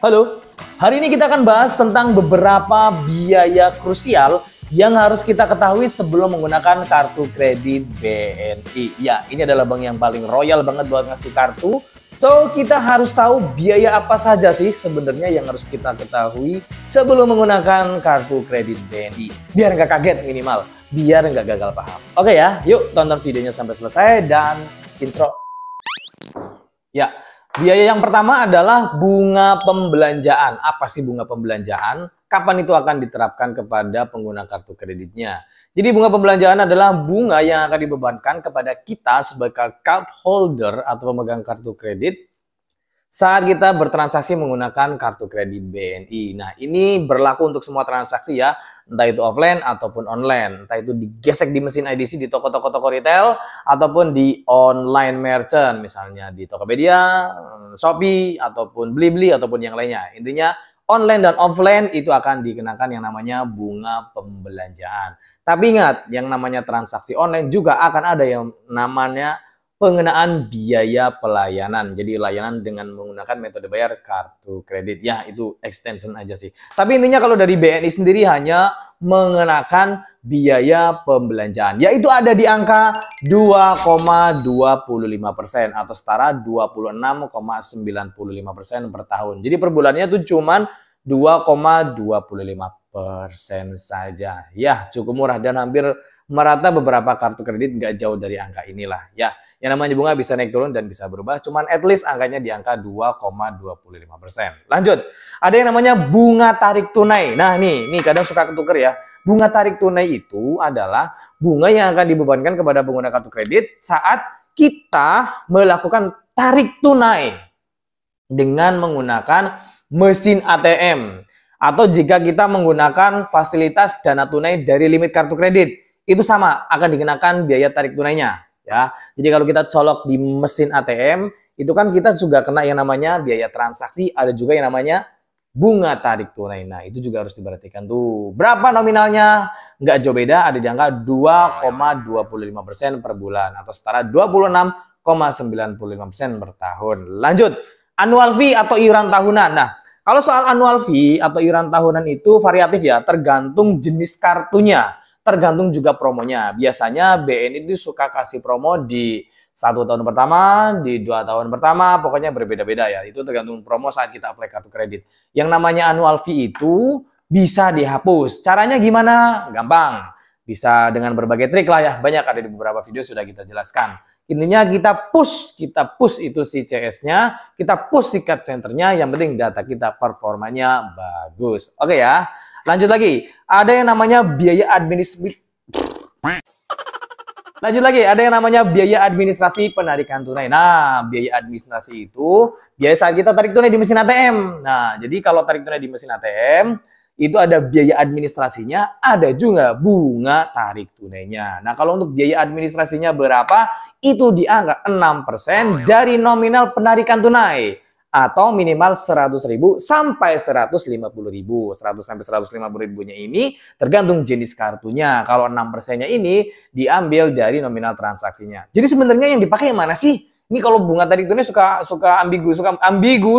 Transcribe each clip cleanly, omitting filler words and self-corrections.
Halo, hari ini kita akan bahas tentang beberapa biaya krusial yang harus kita ketahui sebelum menggunakan kartu kredit BNI. Ya, ini adalah bank yang paling royal banget buat ngasih kartu. So, kita harus tahu biaya apa saja sih sebenarnya yang harus kita ketahui sebelum menggunakan kartu kredit BNI. Biar nggak kaget minimal, biar nggak gagal paham. Oke ya, yuk tonton videonya sampai selesai dan intro. Ya, biaya yang pertama adalah bunga pembelanjaan. Apa sih bunga pembelanjaan? Kapan itu akan diterapkan kepada pengguna kartu kreditnya? Jadi bunga pembelanjaan adalah bunga yang akan dibebankan kepada kita sebagai card holder atau pemegang kartu kredit saat kita bertransaksi menggunakan kartu kredit BNI. Nah, ini berlaku untuk semua transaksi ya, entah itu offline ataupun online, entah itu digesek di mesin IDC di toko-toko retail ataupun di online merchant, misalnya di Tokopedia, Shopee ataupun Blibli ataupun yang lainnya. Intinya online dan offline itu akan dikenakan yang namanya bunga pembelanjaan. Tapi ingat, yang namanya transaksi online juga akan ada yang namanya pengenaan biaya pelayanan. Jadi layanan dengan menggunakan metode bayar kartu kredit. Ya, itu extension aja sih. Tapi intinya kalau dari BNI sendiri hanya mengenakan biaya pembelanjaan. Yaitu ada di angka 2,25% atau setara 26,95% per tahun. Jadi per bulannya itu cuman 2,25% saja. Ya, cukup murah dan hampir merata beberapa kartu kredit nggak jauh dari angka inilah. Ya, yang namanya bunga bisa naik turun dan bisa berubah, cuman at least angkanya di angka 2,25%. Lanjut, ada yang namanya bunga tarik tunai. Nah nih kadang suka ketuker ya. Bunga tarik tunai itu adalah bunga yang akan dibebankan kepada pengguna kartu kredit saat kita melakukan tarik tunai dengan menggunakan mesin ATM. Atau jika kita menggunakan fasilitas dana tunai dari limit kartu kredit, itu sama, akan dikenakan biaya tarik tunainya. Ya, jadi kalau kita colok di mesin ATM, itu kan kita juga kena yang namanya biaya transaksi, ada juga yang namanya bunga tarik tunai. Nah, itu juga harus diperhatikan tuh. Berapa nominalnya? Nggak jauh beda, ada di angka 2,25% per bulan atau setara 26,95% per tahun. Lanjut, annual fee atau iuran tahunan. Nah, kalau soal annual fee atau iuran tahunan itu variatif ya, tergantung jenis kartunya. Tergantung juga promonya. Biasanya BNI itu suka kasih promo di 1 tahun pertama, di 2 tahun pertama, pokoknya berbeda-beda ya. Itu tergantung promo saat kita apply kartu kredit. Yang namanya annual fee itu bisa dihapus. Caranya gimana? Gampang. Bisa dengan berbagai trik lah ya. Banyak ada di beberapa video sudah kita jelaskan. Intinya kita push itu si CS-nya, kita push si card center-nya, yang penting data kita performanya bagus. Oke ya. Lanjut lagi, ada yang namanya biaya administrasi. Lanjut lagi, ada yang namanya biaya administrasi penarikan tunai. Nah, biaya administrasi itu biaya saat kita tarik tunai di mesin ATM. Nah, jadi kalau tarik tunai di mesin ATM, itu ada biaya administrasinya, ada juga bunga tarik tunainya. Nah, kalau untuk biaya administrasinya berapa? Itu di angka 6% dari nominal penarikan tunai. Atau minimal 100.000 sampai 150.000. 100 sampai 150.000-nya ini tergantung jenis kartunya. Kalau 6%-nya ini diambil dari nominal transaksinya. Jadi sebenarnya yang dipakai yang mana sih? Ini kalau bunga tarik tunai suka ambigu,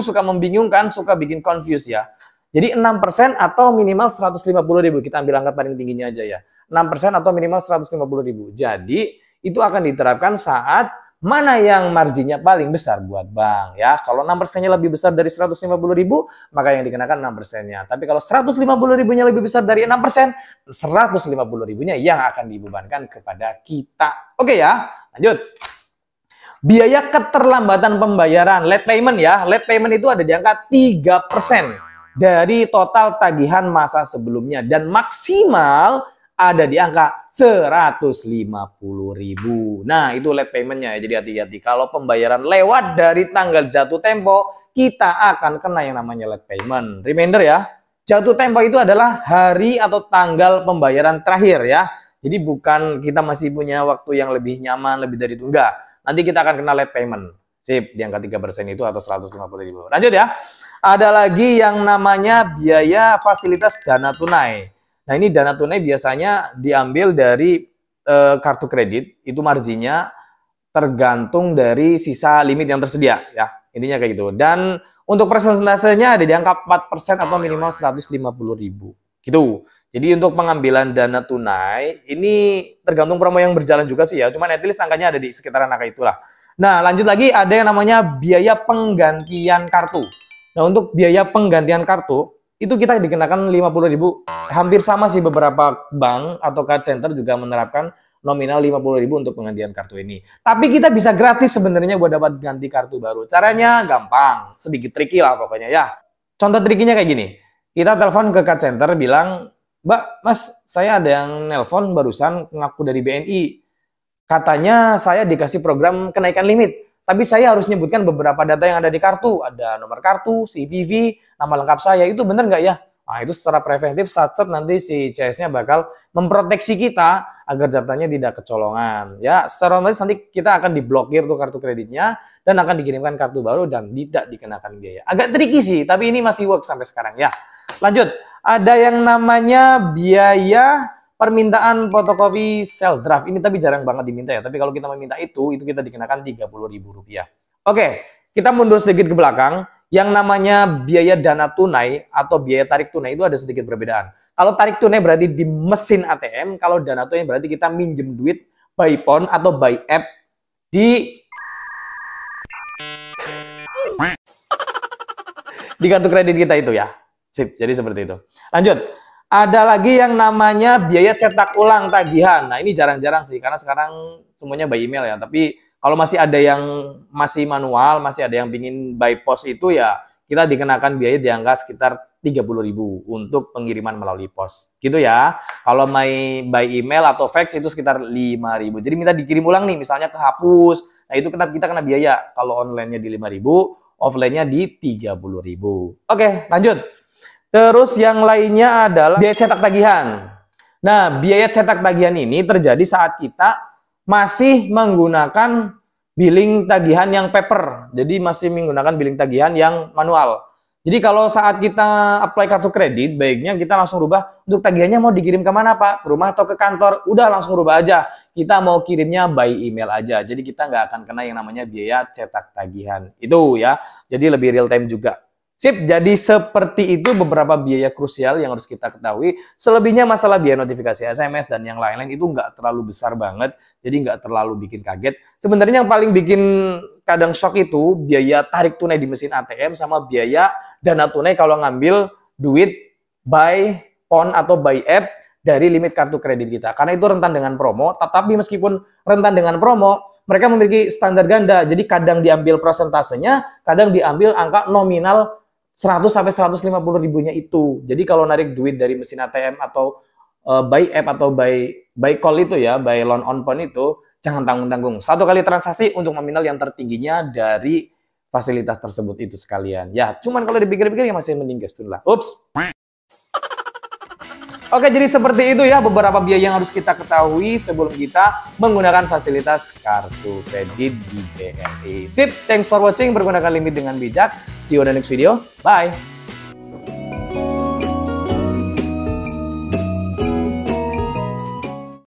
suka membingungkan, suka bikin confuse ya. Jadi 6% atau minimal 150.000. Kita ambil angka paling tingginya aja ya. 6% atau minimal 150.000. Jadi itu akan diterapkan saat mana yang marginnya paling besar buat bank ya. Kalau 6%-nya lebih besar dari 150.000, maka yang dikenakan 6%-nya. Tapi kalau 150.000-nya lebih besar dari 6%, 150.000-nya yang akan dibebankan kepada kita. Oke ya, lanjut. Biaya keterlambatan pembayaran, late payment ya. Late payment itu ada di angka 3% dari total tagihan masa sebelumnya dan maksimal ada di angka 150.000. Nah, itu late payment-nya ya. Jadi hati-hati. Kalau pembayaran lewat dari tanggal jatuh tempo, kita akan kena yang namanya late payment. Reminder ya, jatuh tempo itu adalah hari atau tanggal pembayaran terakhir ya. Jadi bukan kita masih punya waktu yang lebih nyaman, lebih dari itu. Enggak. Nanti kita akan kena late payment. Sip, di angka 3% itu atau 150.000. Lanjut ya. Ada lagi yang namanya biaya fasilitas dana tunai. Nah, ini dana tunai biasanya diambil dari kartu kredit, itu marginnya tergantung dari sisa limit yang tersedia ya. Intinya kayak gitu. Dan Untuk persentasenya ada di angka 4% atau minimal 150.000. Gitu. Jadi untuk pengambilan dana tunai, ini tergantung promo yang berjalan juga sih ya. Cuman at least angkanya ada di sekitaran angka itulah. Nah, lanjut lagi ada yang namanya biaya penggantian kartu. Nah, untuk biaya penggantian kartu, itu kita dikenakan 50.000. Hampir sama sih, beberapa bank atau card center juga menerapkan nominal 50.000 untuk penggantian kartu ini. Tapi kita bisa gratis sebenarnya buat dapat ganti kartu baru. Caranya gampang, sedikit tricky lah pokoknya ya. Contoh trikinya kayak gini. Kita telepon ke card center bilang, "Mbak, Mas, saya ada yang nelpon barusan ngaku dari BNI. Katanya saya dikasih program kenaikan limit. Tapi saya harus nyebutkan beberapa data yang ada di kartu. Ada nomor kartu, CVV, nama lengkap saya. Itu bener nggak ya?" Nah, itu secara preventif saat nanti si CS-nya bakal memproteksi kita agar datanya tidak kecolongan. Ya, secara otomatis nanti kita akan diblokir tuh kartu kreditnya dan akan dikirimkan kartu baru dan tidak dikenakan biaya. Agak tricky sih, tapi ini masih work sampai sekarang ya. Lanjut, ada yang namanya biaya permintaan fotokopi sel draft. Ini tapi jarang banget diminta ya, tapi kalau kita meminta itu kita dikenakan Rp30.000. Oke, kita mundur sedikit ke belakang. Yang namanya biaya dana tunai atau biaya tarik tunai itu ada sedikit perbedaan. Kalau tarik tunai berarti di mesin ATM, kalau dana tunai berarti kita minjem duit by phone atau by app di kartu kredit kita itu ya. Sip, jadi seperti itu. Lanjut. Ada lagi yang namanya biaya cetak ulang tagihan. Nah, ini jarang-jarang sih karena sekarang semuanya by email ya, tapi kalau masih ada yang masih manual, masih ada yang pingin by post itu ya kita dikenakan biaya di angka sekitar 30.000 untuk pengiriman melalui pos. Gitu ya. Kalau by email atau fax itu sekitar 5.000. Jadi minta dikirim ulang nih, misalnya kehapus. Nah, itu kita kena biaya. Kalau online-nya di 5.000, offline-nya di 30.000. Oke, lanjut. Terus yang lainnya adalah biaya cetak tagihan. Nah, biaya cetak tagihan ini terjadi saat kita masih menggunakan billing tagihan yang paper. Jadi masih menggunakan billing tagihan yang manual. Jadi kalau saat kita apply kartu kredit, baiknya kita langsung rubah untuk tagihannya mau dikirim kemana Pak? Ke rumah atau ke kantor? Udah langsung rubah aja. Kita mau kirimnya by email aja. Jadi kita nggak akan kena yang namanya biaya cetak tagihan. Itu ya. Jadi lebih real time juga. Sip, jadi seperti itu beberapa biaya krusial yang harus kita ketahui. Selebihnya masalah biaya notifikasi SMS dan yang lain-lain itu nggak terlalu besar banget. Jadi nggak terlalu bikin kaget. Sebenarnya yang paling bikin kadang shock itu biaya tarik tunai di mesin ATM sama biaya dana tunai kalau ngambil duit by phone atau by app dari limit kartu kredit kita. Karena itu rentan dengan promo, tetapi meskipun rentan dengan promo, mereka memiliki standar ganda. Jadi kadang diambil prosentasenya, kadang diambil angka nominal 100 sampai 150 ribunya itu. Jadi kalau narik duit dari mesin ATM atau by app atau by call itu ya, by loan on phone itu, jangan tanggung-tanggung. Satu kali transaksi untuk nominal yang tertingginya dari fasilitas tersebut itu sekalian. Ya, cuman kalau dipikir-pikir ya masih mending gaston lah. Ups. Oke, jadi seperti itu ya beberapa biaya yang harus kita ketahui sebelum kita menggunakan fasilitas kartu kredit di BNI. Sip, thanks for watching. Pergunakan limit dengan bijak. See you on the next video. Bye.